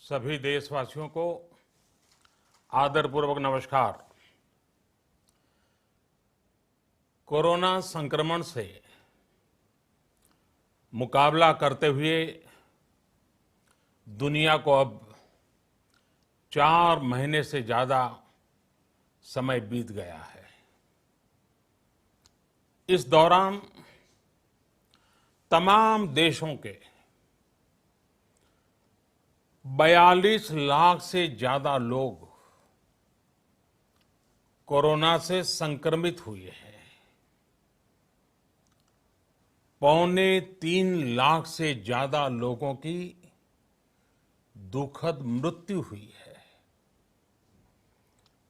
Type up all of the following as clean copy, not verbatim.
सभी देशवासियों को आदरपूर्वक नमस्कार। कोरोना संक्रमण से मुकाबला करते हुए दुनिया को अब 4 महीने से ज्यादा समय बीत गया है। इस दौरान तमाम देशों के 42 लाख से ज्यादा लोग कोरोना से संक्रमित हुए हैं। 2.25 लाख से ज्यादा लोगों की दुखद मृत्यु हुई है।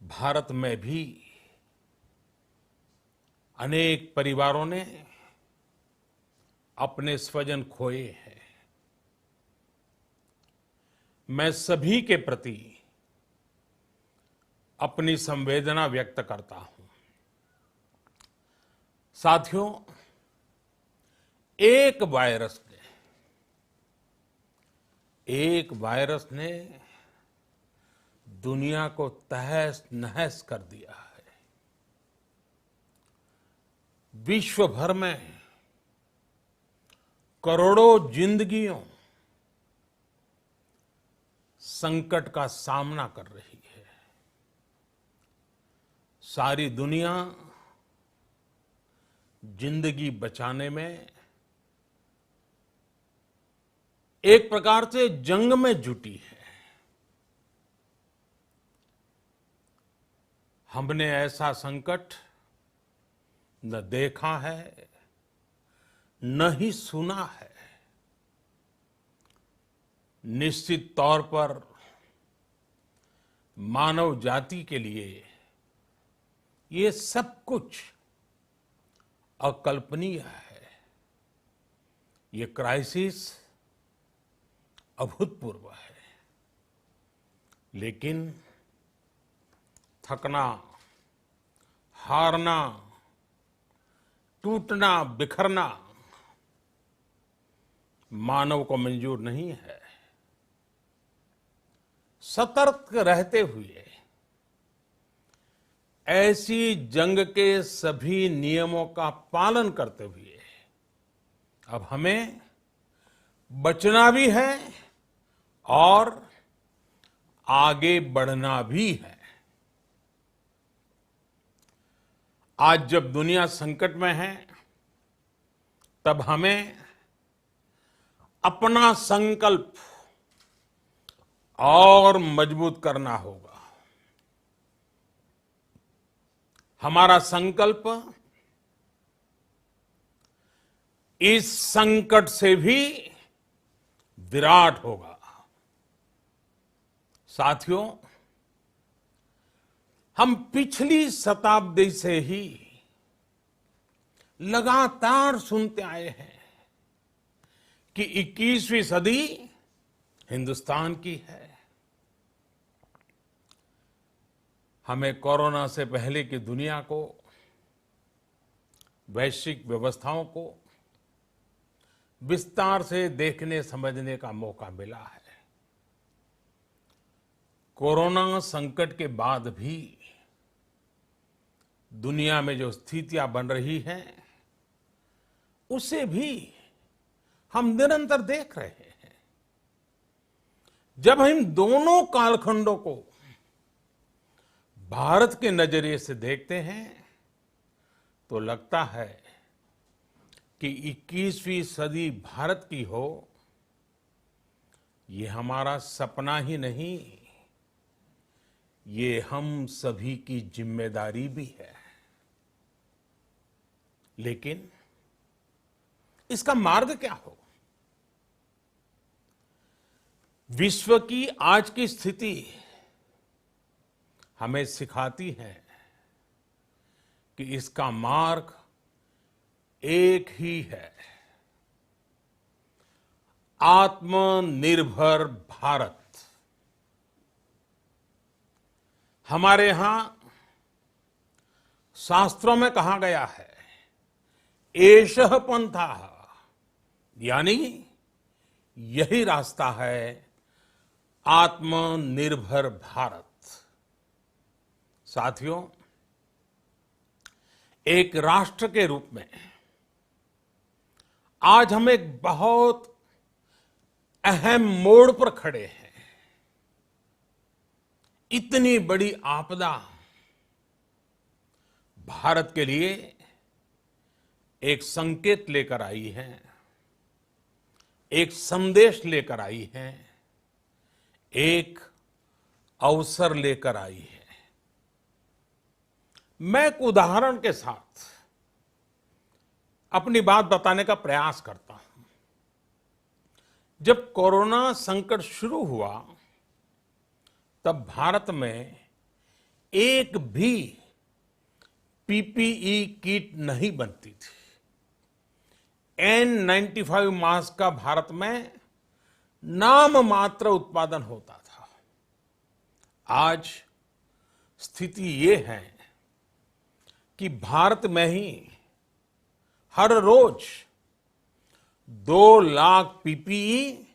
भारत में भी अनेक परिवारों ने अपने स्वजन खोए हैं। मैं सभी के प्रति अपनी संवेदना व्यक्त करता हूं। साथियों, एक वायरस ने दुनिया को तहस नहस कर दिया है। विश्व भर में करोड़ों जिंदगियों संकट का सामना कर रही है। सारी दुनिया जिंदगी बचाने में एक प्रकार से जंग में जुटी है। हमने ऐसा संकट न देखा है, न ही सुना है। निश्चित तौर पर मानव जाति के लिए ये सब कुछ अकल्पनीय है। ये क्राइसिस अभूतपूर्व है। लेकिन थकना, हारना, टूटना, बिखरना मानव को मंजूर नहीं है। सतर्क रहते हुए ऐसी जंग के सभी नियमों का पालन करते हुए अब हमें बचना भी है और आगे बढ़ना भी है। आज जब दुनिया संकट में है, तब हमें अपना संकल्प और मजबूत करना होगा। हमारा संकल्प इस संकट से भी विराट होगा। साथियों, हम पिछली शताब्दी से ही लगातार सुनते आए हैं कि 21वीं सदी हिंदुस्तान की है। हमें कोरोना से पहले की दुनिया को, वैश्विक व्यवस्थाओं को विस्तार से देखने समझने का मौका मिला है। कोरोना संकट के बाद भी दुनिया में जो स्थितियां बन रही हैं, उसे भी हम निरंतर देख रहे हैं। जब हम दोनों कालखंडों को भारत के नजरिए से देखते हैं, तो लगता है कि 21वीं सदी भारत की हो, ये हमारा सपना ही नहीं, ये हम सभी की जिम्मेदारी भी है। लेकिन इसका मार्ग क्या हो? विश्व की आज की स्थिति हमें सिखाती है कि इसका मार्ग एक ही है, आत्मनिर्भर भारत। हमारे यहां शास्त्रों में कहा गया है, एषः पंथः, यानी यही रास्ता है आत्मनिर्भर भारत। साथियों, एक राष्ट्र के रूप में आज हम एक बहुत अहम मोड़ पर खड़े हैं। इतनी बड़ी आपदा भारत के लिए एक संकेत लेकर आई है, एक संदेश लेकर आई है, एक अवसर लेकर आई है। मैं एक उदाहरण के साथ अपनी बात बताने का प्रयास करता हूं। जब कोरोना संकट शुरू हुआ, तब भारत में एक भी पीपीई किट नहीं बनती थी। N95 मास्क का भारत में नाम मात्र उत्पादन होता था। आज स्थिति ये है कि भारत में ही हर रोज 2 लाख पीपीई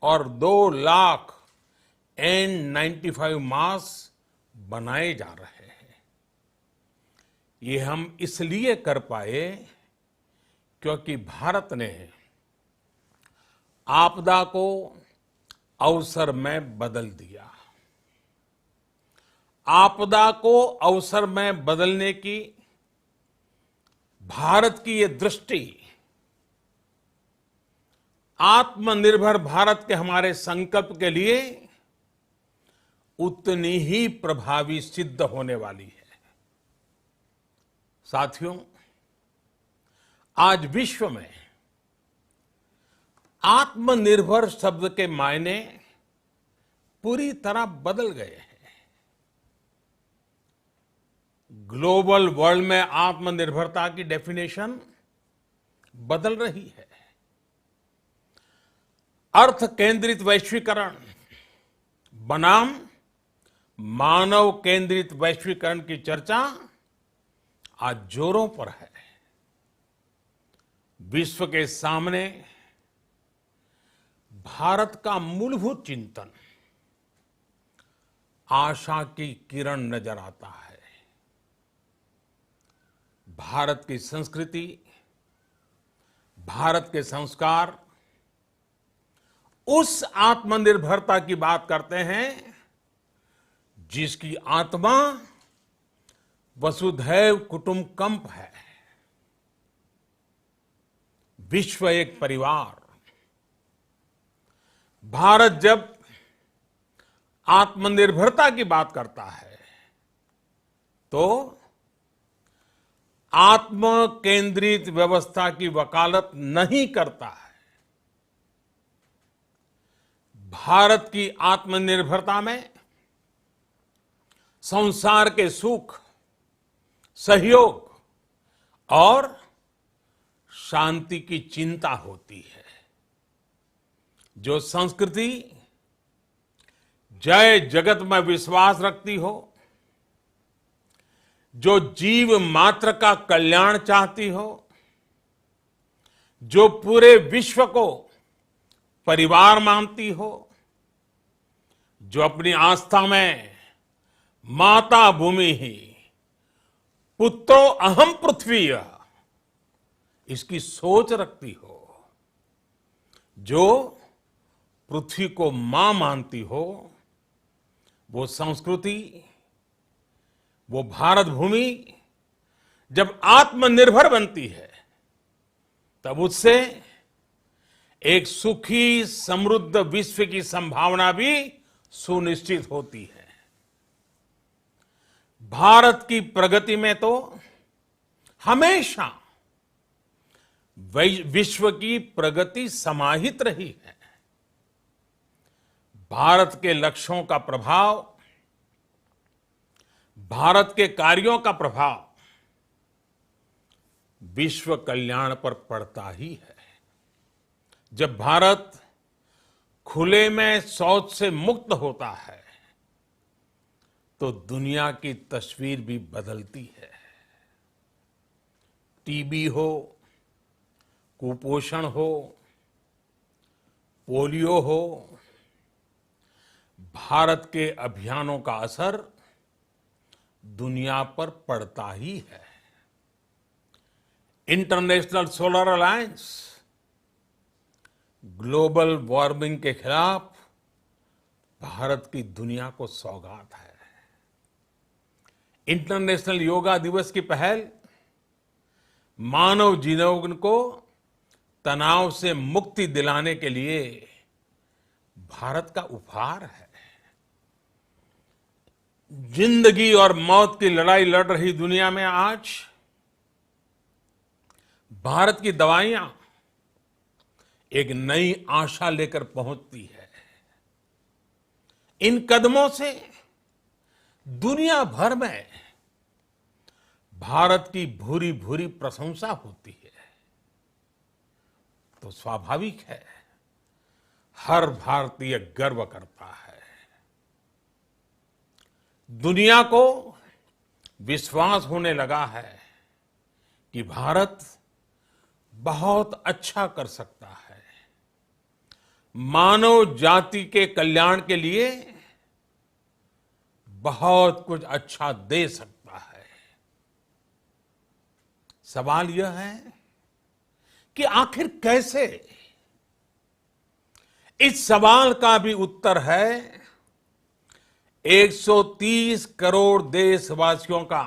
और 2 लाख N95 मास्क बनाए जा रहे हैं। ये हम इसलिए कर पाए क्योंकि भारत ने आपदा को अवसर में बदल दिया। आपदा को अवसर में बदलने की भारत की ये दृष्टि आत्मनिर्भर भारत के हमारे संकल्प के लिए उतनी ही प्रभावी सिद्ध होने वाली है। साथियों, आज विश्व में आत्मनिर्भर शब्द के मायने पूरी तरह बदल गए हैं। ग्लोबल वर्ल्ड में आत्मनिर्भरता की डेफिनेशन बदल रही है। अर्थ केंद्रित वैश्वीकरण बनाम मानव केंद्रित वैश्वीकरण की चर्चा आज जोरों पर है। विश्व के सामने भारत का मूलभूत चिंतन आशा की किरण नजर आता है। भारत की संस्कृति, भारत के संस्कार उस आत्मनिर्भरता की बात करते हैं जिसकी आत्मा वसुधैव कुटुंबकम है। विश्व एक परिवार। भारत जब आत्मनिर्भरता की बात करता है तो आत्म केंद्रित व्यवस्था की वकालत नहीं करता है। भारत की आत्मनिर्भरता में संसार के सुख, सहयोग और शांति की चिंता होती है। जो संस्कृति जय जगत में विश्वास रखती हो, जो जीव मात्र का कल्याण चाहती हो, जो पूरे विश्व को परिवार मानती हो, जो अपनी आस्था में माता भूमि ही पुत्रो अहम पृथ्वी इसकी सोच रखती हो, जो पृथ्वी को मां मानती हो, वो संस्कृति, वो भारत भूमि जब आत्मनिर्भर बनती है तब उससे एक सुखी समृद्ध विश्व की संभावना भी सुनिश्चित होती है। भारत की प्रगति में तो हमेशा विश्व की प्रगति समाहित रही है। भारत के लक्ष्यों का प्रभाव, भारत के कार्यों का प्रभाव विश्व कल्याण पर पड़ता ही है। जब भारत खुले में शौच से मुक्त होता है तो दुनिया की तस्वीर भी बदलती है। टीबी हो, कुपोषण हो, पोलियो हो, भारत के अभियानों का असर दुनिया पर पड़ता ही है। International solar alliance global warming के खिलाफ भारत की दुनिया को सौगात है। इंटरनेशनल योगा दिवस की पहल मानव जीवन को तनाव से मुक्ति दिलाने के लिए भारत का उपहार है। जिंदगी और मौत की लड़ाई लड़ रही दुनिया में आज भारत की दवाइयां एक नई आशा लेकर पहुंचती है। इन कदमों से दुनिया भर में भारत की भूरी भूरी प्रशंसा होती है। तो स्वाभाविक है, हर भारतीय गर्व करता है। दुनिया को विश्वास होने लगा है कि भारत बहुत अच्छा कर सकता है, मानव जाति के कल्याण के लिए बहुत कुछ अच्छा दे सकता है। सवाल यह है कि आखिर कैसे? इस सवाल का भी उत्तर है 130 करोड़ देशवासियों का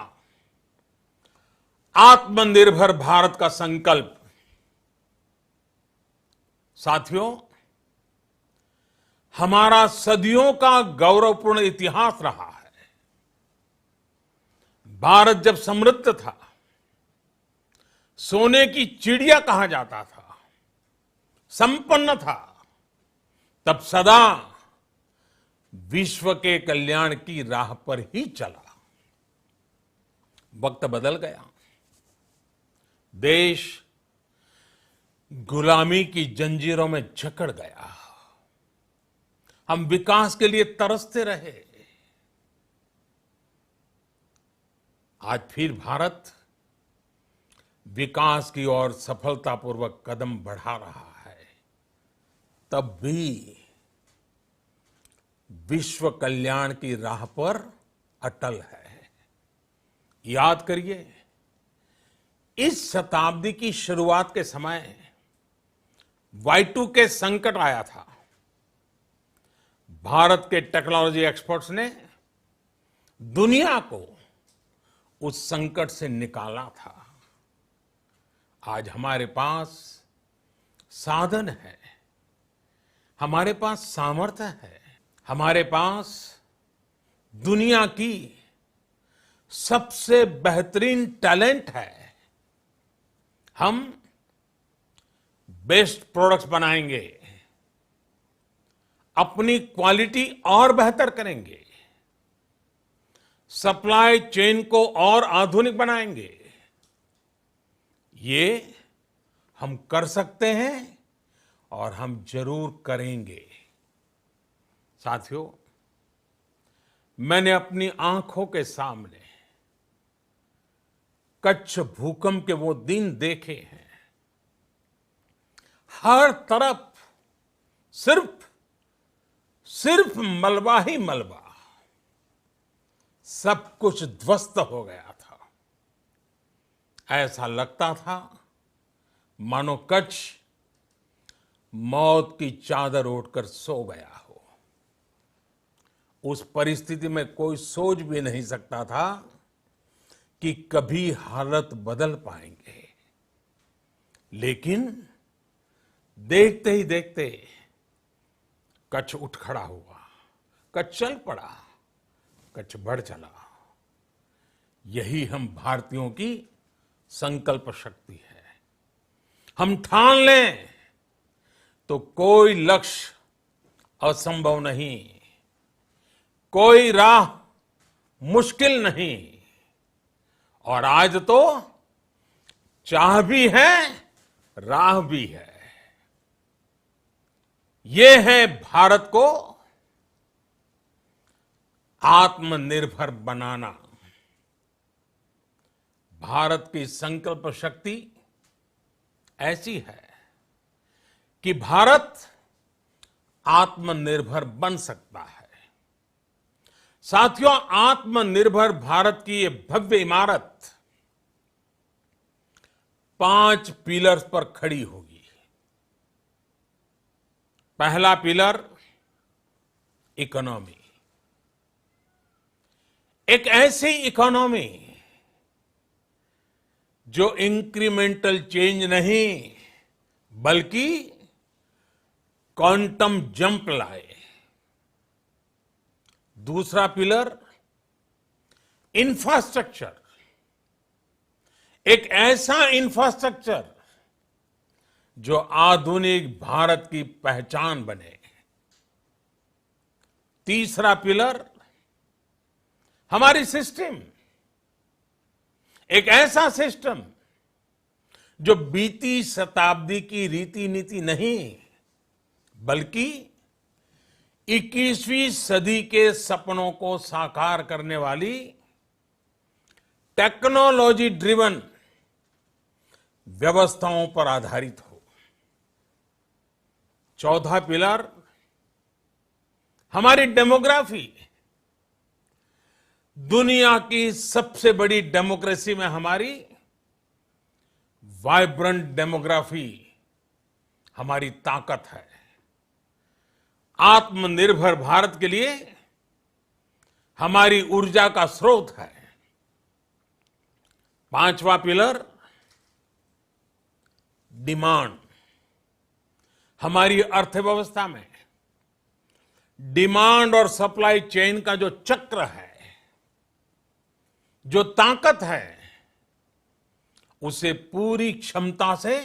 आत्मनिर्भर भारत का संकल्प। साथियों, हमारा सदियों का गौरवपूर्ण इतिहास रहा है। भारत जब समृद्ध था, सोने की चिड़िया कहा जाता था, संपन्न था, तब सदा विश्व के कल्याण की राह पर ही चला। वक्त बदल गया, देश गुलामी की जंजीरों में जकड़ गया। हम विकास के लिए तरसते रहे। आज फिर भारत विकास की ओर सफलतापूर्वक कदम बढ़ा रहा है। तब भी विश्व कल्याण की राह पर अटल है। याद करिए, इस शताब्दी की शुरुआत के समय Y2K संकट आया था। भारत के टेक्नोलॉजी एक्सपर्ट्स ने दुनिया को उस संकट से निकाला था। आज हमारे पास साधन है, हमारे पास सामर्थ्य है, हमारे पास दुनिया की सबसे बेहतरीन टैलेंट है। हम बेस्ट प्रोडक्ट्स बनाएंगे, अपनी क्वालिटी और बेहतर करेंगे, सप्लाई चेन को और आधुनिक बनाएंगे। ये हम कर सकते हैं और हम जरूर करेंगे। साथियों, मैंने अपनी आंखों के सामने कच्छ भूकंप के वो दिन देखे हैं। हर तरफ सिर्फ मलबा ही मलबा, सब कुछ ध्वस्त हो गया था। ऐसा लगता था मानो कच्छ मौत की चादर ओढ़कर सो गया हो। उस परिस्थिति में कोई सोच भी नहीं सकता था कि कभी हालत बदल पाएंगे। लेकिन देखते ही देखते कच्छ उठ खड़ा हुआ, कच्छ चल पड़ा, कच्छ बढ़ चला। यही हम भारतीयों की संकल्प शक्ति है। हम ठान लें तो कोई लक्ष्य असंभव नहीं, कोई राह मुश्किल नहीं। और आज तो चाह भी है, राह भी है। ये है भारत को आत्मनिर्भर बनाना। भारत की संकल्प शक्ति ऐसी है कि भारत आत्मनिर्भर बन सकता है। साथियों, आत्मनिर्भर भारत की ये भव्य इमारत 5 पिलर्स पर खड़ी होगी। पहला पिलर, इकोनॉमी। एक ऐसी इकोनॉमी जो इंक्रीमेंटल चेंज नहीं बल्कि क्वांटम जंप लाए। दूसरा पिलर, इंफ्रास्ट्रक्चर। एक ऐसा इंफ्रास्ट्रक्चर जो आधुनिक भारत की पहचान बने। तीसरा पिलर, हमारी सिस्टम। एक ऐसा सिस्टम जो बीती शताब्दी की रीति नीति नहीं बल्कि 21वीं सदी के सपनों को साकार करने वाली टेक्नोलॉजी ड्रिवन व्यवस्थाओं पर आधारित हो। चौथा पिलर, हमारी डेमोग्राफी। दुनिया की सबसे बड़ी डेमोक्रेसी में हमारी वाइब्रेंट डेमोग्राफी हमारी ताकत है। आत्मनिर्भर भारत के लिए हमारी ऊर्जा का स्रोत है। पांचवा पिलर, डिमांड। हमारी अर्थव्यवस्था में डिमांड और सप्लाई चेन का जो चक्र है, जो ताकत है, उसे पूरी क्षमता से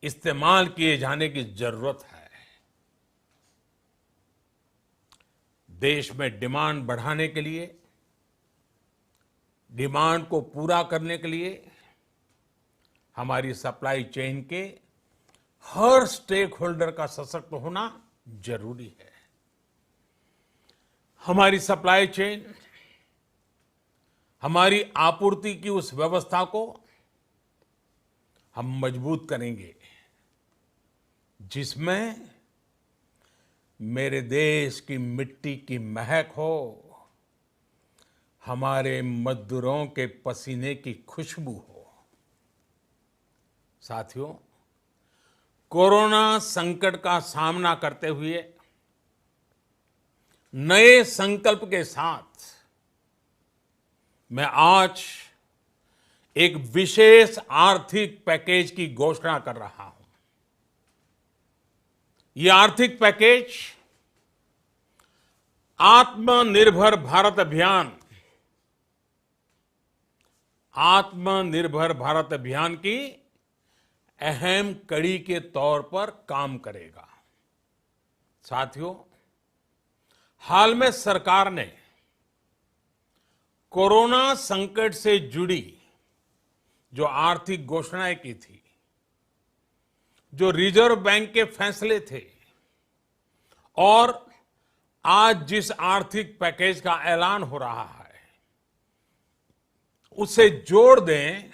इस्तेमाल किए जाने की जरूरत है। देश में डिमांड बढ़ाने के लिए, डिमांड को पूरा करने के लिए हमारी सप्लाई चेन के हर स्टेक होल्डर का सशक्त होना जरूरी है। हमारी सप्लाई चेन, हमारी आपूर्ति की उस व्यवस्था को हम मजबूत करेंगे जिसमें मेरे देश की मिट्टी की महक हो, हमारे मजदूरों के पसीने की खुशबू हो। साथियों, कोरोना संकट का सामना करते हुए नए संकल्प के साथ मैं आज एक विशेष आर्थिक पैकेज की घोषणा कर रहा हूं। यह आर्थिक पैकेज आत्मनिर्भर भारत अभियान, आत्मनिर्भर भारत अभियान की अहम कड़ी के तौर पर काम करेगा। साथियों, हाल में सरकार ने कोरोना संकट से जुड़ी जो आर्थिक घोषणाएं की थी, जो रिजर्व बैंक के फैसले थे और आज जिस आर्थिक पैकेज का ऐलान हो रहा है, उसे जोड़ दें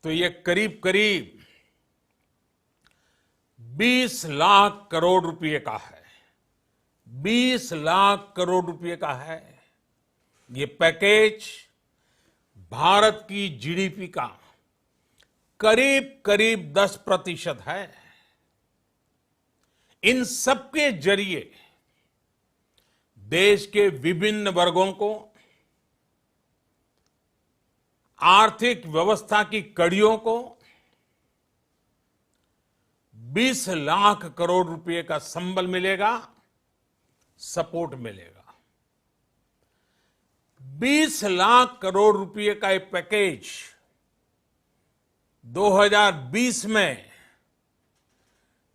तो ये करीब करीब 20 लाख करोड़ रुपए का है। 20 लाख करोड़ रुपए का है। ये पैकेज भारत की जीडीपी का करीब करीब 10% है। इन सबके जरिए देश के विभिन्न वर्गों को आर्थिक व्यवस्था की कड़ियों को 20 लाख करोड़ रुपए का संबल मिलेगा, सपोर्ट मिलेगा। 20 लाख करोड़ रुपए का ये पैकेज 2020 में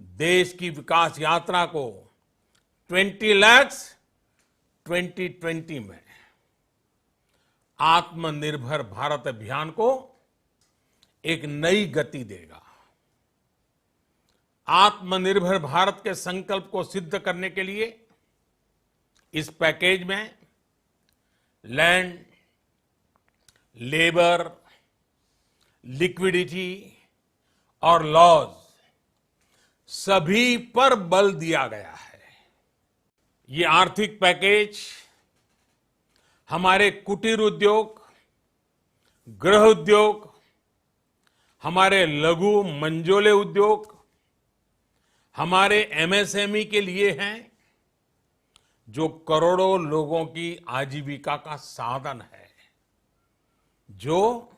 देश की विकास यात्रा को 20 लाख 2020 में आत्मनिर्भर भारत अभियान को एक नई गति देगा। आत्मनिर्भर भारत के संकल्प को सिद्ध करने के लिए इस पैकेज में लैंड, लेबर, लिक्विडिटी और लॉज सभी पर बल दिया गया है। ये आर्थिक पैकेज हमारे कुटीर उद्योग, गृह उद्योग, हमारे लघु मंझोले उद्योग, हमारे एमएसएमई के लिए हैं, जो करोड़ों लोगों की आजीविका का साधन है, जो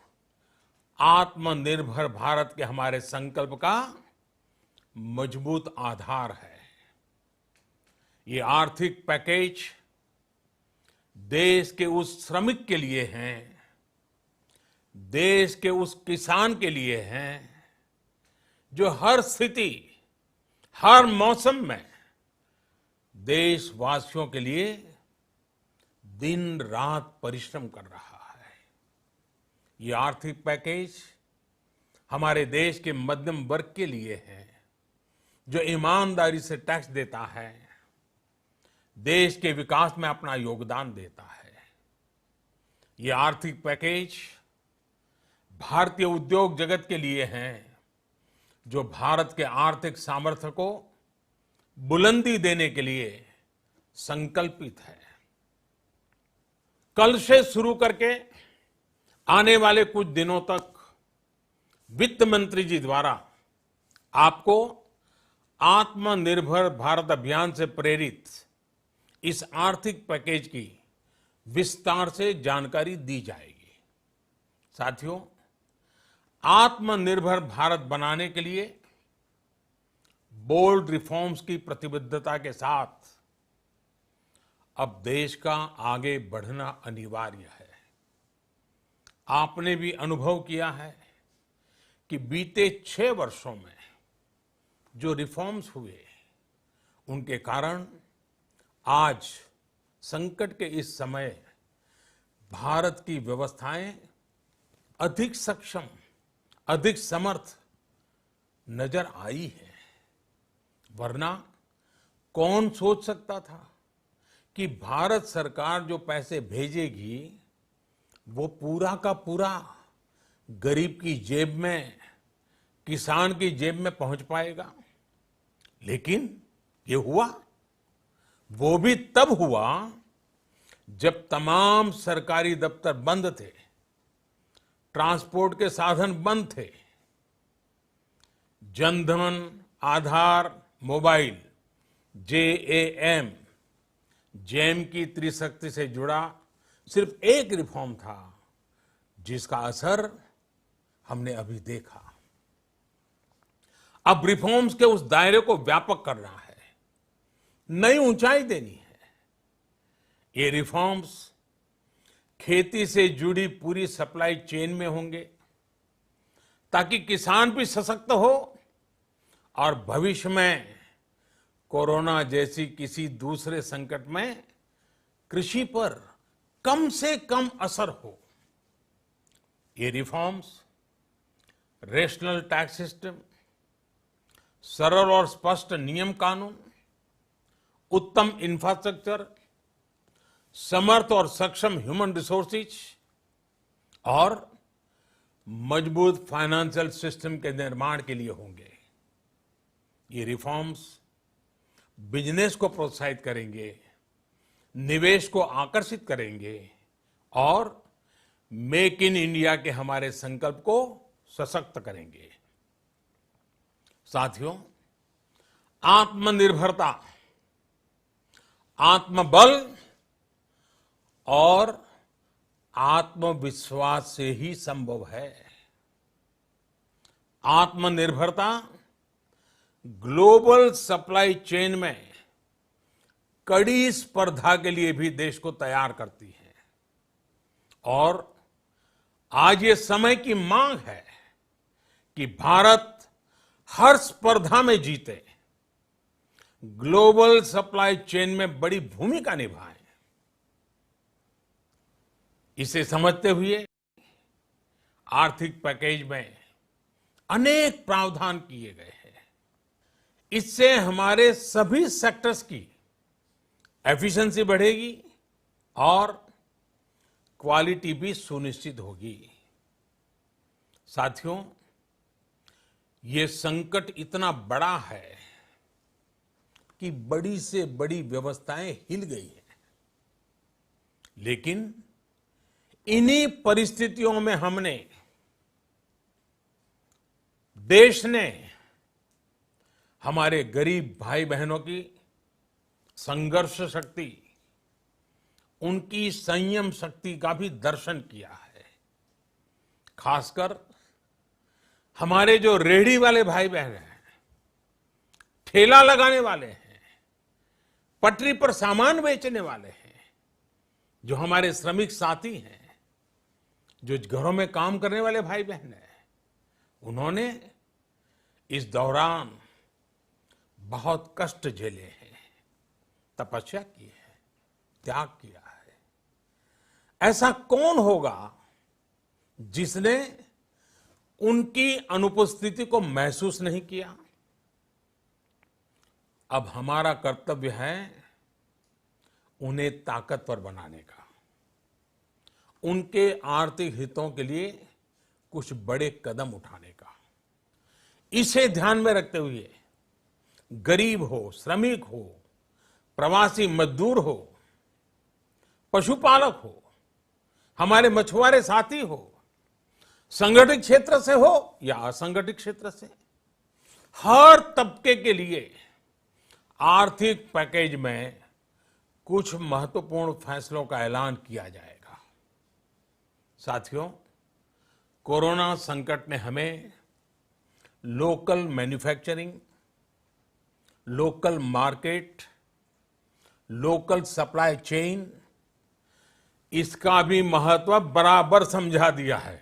आत्मनिर्भर भारत के हमारे संकल्प का मजबूत आधार है। ये आर्थिक पैकेज देश के उस श्रमिक के लिए हैं, देश के उस किसान के लिए हैं, जो हर स्थिति, हर मौसम में देशवासियों के लिए दिन रात परिश्रम कर रहा है। ये आर्थिक पैकेज हमारे देश के मध्यम वर्ग के लिए है, जो ईमानदारी से टैक्स देता है, देश के विकास में अपना योगदान देता है। ये आर्थिक पैकेज भारतीय उद्योग जगत के लिए हैं, जो भारत के आर्थिक सामर्थ्य को बुलंदी देने के लिए संकल्पित है। कल से शुरू करके आने वाले कुछ दिनों तक वित्त मंत्री जी द्वारा आपको आत्मनिर्भर भारत अभियान से प्रेरित इस आर्थिक पैकेज की विस्तार से जानकारी दी जाएगी। साथियों, आत्मनिर्भर भारत बनाने के लिए बोल्ड रिफॉर्म्स की प्रतिबद्धता के साथ अब देश का आगे बढ़ना अनिवार्य है। आपने भी अनुभव किया है कि बीते 6 वर्षों में जो रिफॉर्म्स हुए, उनके कारण आज संकट के इस समय भारत की व्यवस्थाएं अधिक सक्षम, अधिक समर्थ नजर आई है। वरना कौन सोच सकता था कि भारत सरकार जो पैसे भेजेगी वो पूरा का पूरा गरीब की जेब में, किसान की जेब में पहुंच पाएगा। लेकिन ये हुआ, वो भी तब हुआ जब तमाम सरकारी दफ्तर बंद थे, ट्रांसपोर्ट के साधन बंद थे, जनधन, आधार, मोबाइल, जेएएम, जैम की त्रिशक्ति से जुड़ा सिर्फ एक रिफॉर्म था, जिसका असर हमने अभी देखा। अब रिफॉर्म्स के उस दायरे को व्यापक करना है, नई ऊंचाई देनी है। ये रिफॉर्म्स खेती से जुड़ी पूरी सप्लाई चेन में होंगे, ताकि किसान भी सशक्त हो और भविष्य में कोरोना जैसी किसी दूसरे संकट में कृषि पर कम से कम असर हो। ये रिफॉर्म्स रेशनल टैक्स सिस्टम, सरल और स्पष्ट नियम कानून, उत्तम इंफ्रास्ट्रक्चर, समर्थ और सक्षम ह्यूमन रिसोर्सेज और मजबूत फाइनेंशियल सिस्टम के निर्माण के लिए होंगे। ये रिफॉर्म्स बिजनेस को प्रोत्साहित करेंगे, निवेश को आकर्षित करेंगे और मेक इन इंडिया के हमारे संकल्प को सशक्त करेंगे। साथियों, आत्मनिर्भरता, आत्मबल और आत्मविश्वास से ही संभव है। आत्मनिर्भरता ग्लोबल सप्लाई चेन में कड़ी स्पर्धा के लिए भी देश को तैयार करती है और आज ये समय की मांग है कि भारत हर स्पर्धा में जीते, ग्लोबल सप्लाई चेन में बड़ी भूमिका निभाए। इसे समझते हुए आर्थिक पैकेज में अनेक प्रावधान किए गए हैं। इससे हमारे सभी सेक्टर्स की एफिशिएंसी बढ़ेगी और क्वालिटी भी सुनिश्चित होगी। साथियों, ये संकट इतना बड़ा है कि बड़ी से बड़ी व्यवस्थाएं हिल गई हैं। लेकिन इन्हीं परिस्थितियों में हमने, देश ने हमारे गरीब भाई बहनों की संघर्ष शक्ति, उनकी संयम शक्ति का भी दर्शन किया है। खासकर हमारे जो रेहड़ी वाले भाई बहन हैं, ठेला लगाने वाले हैं, पटरी पर सामान बेचने वाले हैं, जो हमारे श्रमिक साथी हैं, जो घरों में काम करने वाले भाई बहन हैं, उन्होंने इस दौरान बहुत कष्ट झेले हैं, तपस्या की है, त्याग किया है। ऐसा कौन होगा जिसने उनकी अनुपस्थिति को महसूस नहीं किया? अब हमारा कर्तव्य है उन्हें ताकतवर बनाने का, उनके आर्थिक हितों के लिए कुछ बड़े कदम उठाने का। इसे ध्यान में रखते हुए गरीब हो, श्रमिक हो, प्रवासी मजदूर हो, पशुपालक हो, हमारे मछुआरे साथी हो, संगठित क्षेत्र से हो या असंगठित क्षेत्र से, हर तबके के लिए आर्थिक पैकेज में कुछ महत्वपूर्ण फैसलों का ऐलान किया जाएगा। साथियों, कोरोना संकट ने हमें local manufacturing, local market, local supply chain, इसका भी महत्व बराबर समझा दिया है।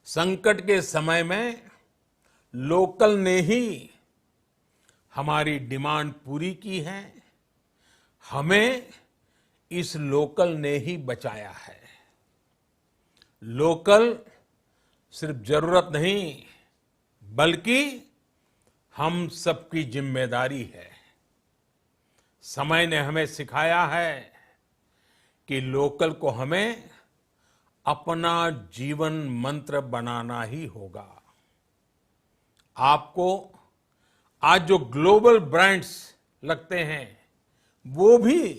संकट के समय में लोकल ने ही हमारी डिमांड पूरी की है, हमें इस लोकल ने ही बचाया है। लोकल सिर्फ जरूरत नहीं, बल्कि हम सबकी जिम्मेदारी है। समय ने हमें सिखाया है कि लोकल को हमें अपना जीवन मंत्र बनाना ही होगा। आपको आज जो ग्लोबल ब्रांड्स लगते हैं, वो भी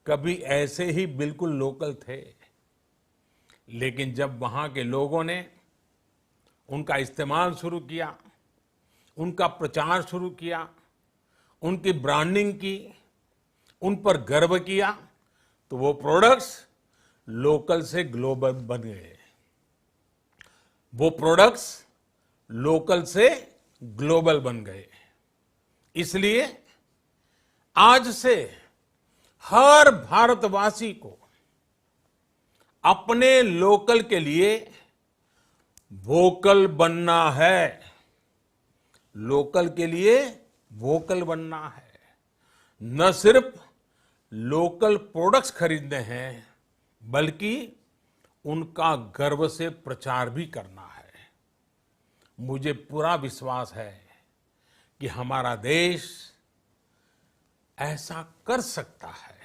कभी ऐसे ही बिल्कुल लोकल थे, लेकिन जब वहां के लोगों ने उनका इस्तेमाल शुरू किया, उनका प्रचार शुरू किया, उनकी ब्रांडिंग की, उन पर गर्व किया, तो वो प्रोडक्ट्स लोकल से ग्लोबल बन गए। वो प्रोडक्ट्स लोकल से ग्लोबल बन गए। इसलिए आज से हर भारतवासी को अपने लोकल के लिए वोकल बनना है। लोकल के लिए वोकल बनना है। न सिर्फ लोकल प्रोडक्ट्स खरीदने हैं, बल्कि उनका गर्व से प्रचार भी करना है। मुझे पूरा विश्वास है कि हमारा देश ऐसा कर सकता है।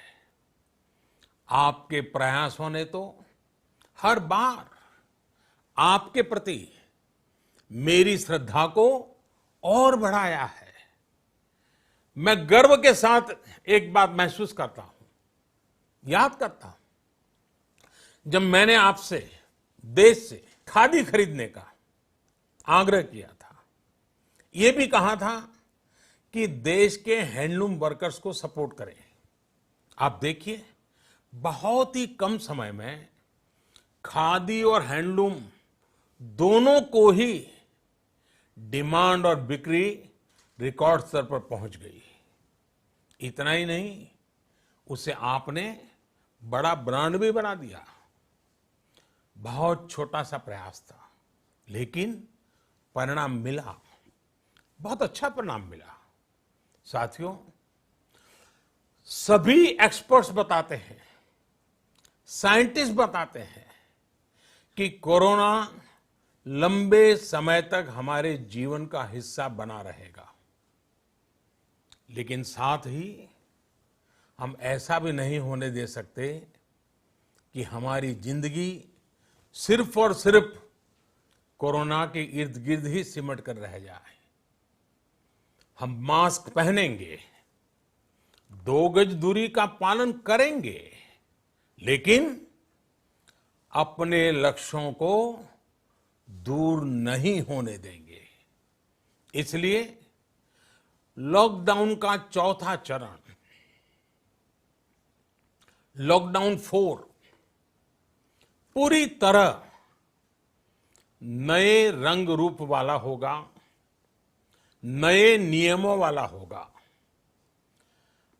आपके प्रयासों ने तो हर बार आपके प्रति मेरी श्रद्धा को और बढ़ाया है। मैं गर्व के साथ एक बात महसूस करता हूं, याद करता हूं, जब मैंने आपसे देश से खादी खरीदने का आग्रह किया था, यह भी कहा था कि देश के हैंडलूम वर्कर्स को सपोर्ट करें। आप देखिए, बहुत ही कम समय में खादी और हैंडलूम दोनों को ही डिमांड और बिक्री रिकॉर्ड स्तर पर पहुंच गई। इतना ही नहीं, उसे आपने बड़ा ब्रांड भी बना दिया। बहुत छोटा सा प्रयास था, लेकिन परिणाम मिला, बहुत अच्छा परिणाम मिला। साथियों, सभी एक्सपर्ट्स बताते हैं, साइंटिस्ट बताते हैं कि कोरोना लंबे समय तक हमारे जीवन का हिस्सा बना रहेगा। लेकिन साथ ही हम ऐसा भी नहीं होने दे सकते कि हमारी जिंदगी सिर्फ और सिर्फ कोरोना के इर्द गिर्द ही सिमट कर रह जाए। हम मास्क पहनेंगे, 2 गज दूरी का पालन करेंगे, लेकिन अपने लक्ष्यों को दूर नहीं होने देंगे। इसलिए लॉकडाउन का चौथा चरण, लॉकडाउन 4, पूरी तरह नए रंग रूप वाला होगा, नए नियमों वाला होगा।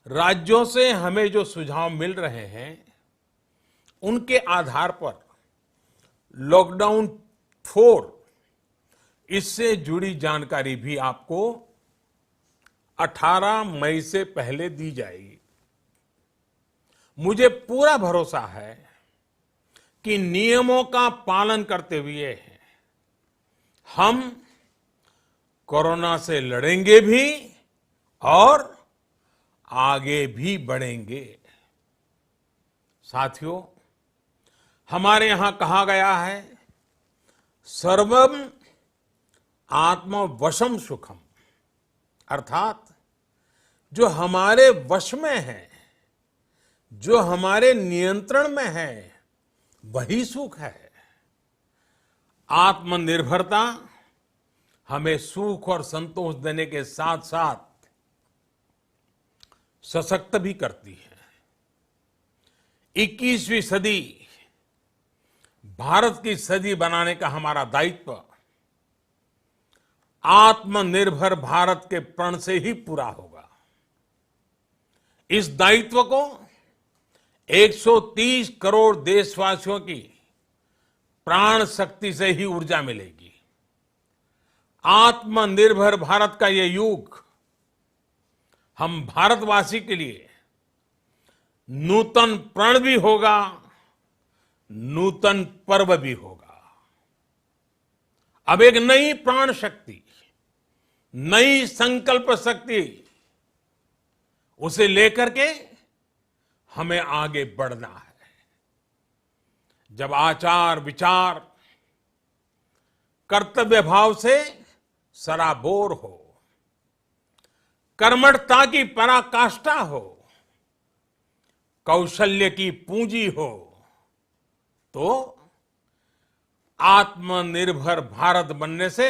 राज्यों से हमें जो सुझाव मिल रहे हैं, उनके आधार पर लॉकडाउन 4, इससे जुड़ी जानकारी भी आपको 18 मई से पहले दी जाएगी। मुझे पूरा भरोसा है कि नियमों का पालन करते हुए हम कोरोना से लड़ेंगे भी और आगे भी बढ़ेंगे। साथियों, हमारे यहां कहा गया है, सर्वम आत्मवशम सुखम, अर्थात जो हमारे वश में है, जो हमारे नियंत्रण में है, वही सुख है। आत्मनिर्भरता हमें सुख और संतोष देने के साथ साथ सशक्त भी करती है। 21वीं सदी भारत की सदी बनाने का हमारा दायित्व आत्मनिर्भर भारत के प्रण से ही पूरा होगा। इस दायित्व को 130 करोड़ देशवासियों की प्राण शक्ति से ही ऊर्जा मिलेगी। आत्मनिर्भर भारत का ये युग हम भारतवासी के लिए नूतन प्रण भी होगा, नूतन पर्व भी होगा। अब एक नई प्राण शक्ति, नई संकल्प शक्ति, उसे लेकर के हमें आगे बढ़ना है। जब आचार विचार कर्तव्य भाव से सराबोर हो, कर्मठता की पराकाष्ठा हो, कौशल्य की पूंजी हो, तो आत्मनिर्भर भारत बनने से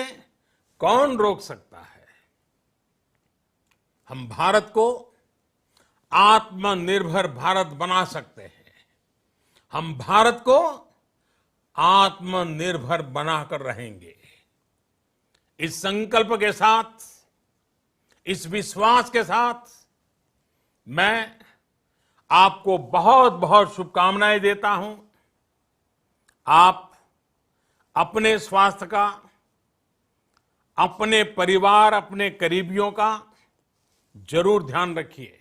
कौन रोक सकता है। हम भारत को आत्मनिर्भर भारत बना सकते हैं। हम भारत को आत्मनिर्भर बनाकर रहेंगे। इस संकल्प के साथ, इस विश्वास के साथ मैं आपको बहुत बहुत शुभकामनाएं देता हूं। आप अपने स्वास्थ्य का, अपने परिवार, अपने करीबियों का जरूर ध्यान रखिए।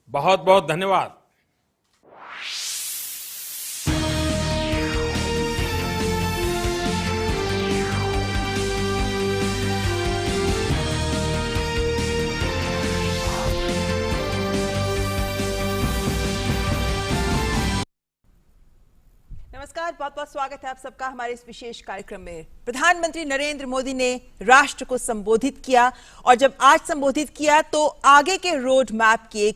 बहुत बहुत धन्यवाद। नमस्कार, बहुत बहुत स्वागत है आप सबका हमारे इस विशेष कार्यक्रम में। प्रधानमंत्री नरेंद्र मोदी ने राष्ट्र को संबोधित किया और जब आज संबोधित किया तो आगे के रोड मैप की एक